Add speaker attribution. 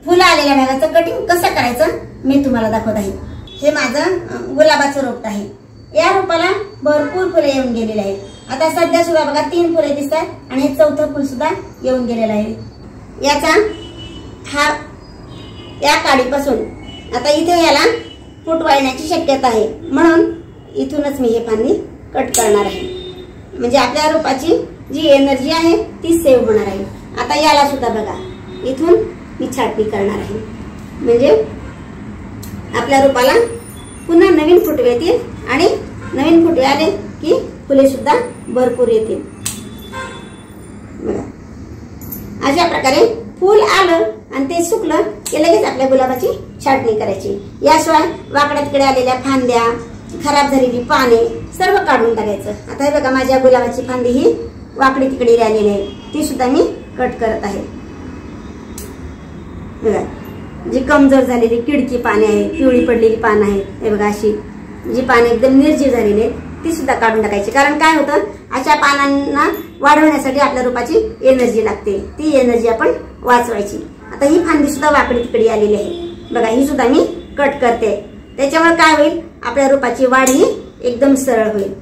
Speaker 1: फुलं आलेल्या भागाचं कटिंग कसं करायचं मी तुम्हाला दाखवत आहे। हे माझं गुलाबाचं रोप आहे। या रोपाला भरपूर फुले येऊन गेलेली आहेत। आता सध्या सुद्धा बघा 3 फुले दिसतात आणि चौथं फुल सुद्धा येऊन गेलेलं आहे। या काडीपासून आता इथे याला फूट वाळण्याची शक्यता आहे, म्हणून इथूनच मी हे फांदी कट करणार आहे, म्हणजे आपल्या रोपाची जी एनर्जी आहे ती सेव्ह होणार आहे। आता याला सुद्धा बघा इथून मी छाटणी करणार आहे, म्हणजे आपल्या रोपाला पुन्हा नवीन फुटवे येतील आणि नवीन फुटवे आले की फुले सुद्धा भरपूर येतील। बघा अशा प्रकारे फूल आलं आणि ते सुकलं की लगेच आपल्या गुलाबाची छाटणी करायची। याशिवाय वाकड्या तिकडे आलेल्या फांद्या, खराब झालेली पाने सर्व काढून टाकायचं। आता हे बघा माझ्या गुलाबाची फांदी ही वाकडी तिकडे आलेली आहे, ती सुद्धा मी कट करत आहे। बघा जी कमजोर झालेली किडकी पाने आहेत, पिवळी पडलेली पानं आहेत, हे बघा अशी जी पाने एकदम निर्जीव झालेली आहेत ती सुद्धा काढून टाकायची। कारण काय होतं, अशा पानांना वाढवण्यासाठी आपल्या रोपाची एनर्जी लागते, ती एनर्जी आपण वाचवायची। आता ही फांदी सुद्धा वाकडी तिकडे आलेली आहे, बघा ही सुद्धा मी कट करते। त्याच्यामुळे काय होईल, आपल्या रोपाची वाढ ही एकदम सरळ होईल।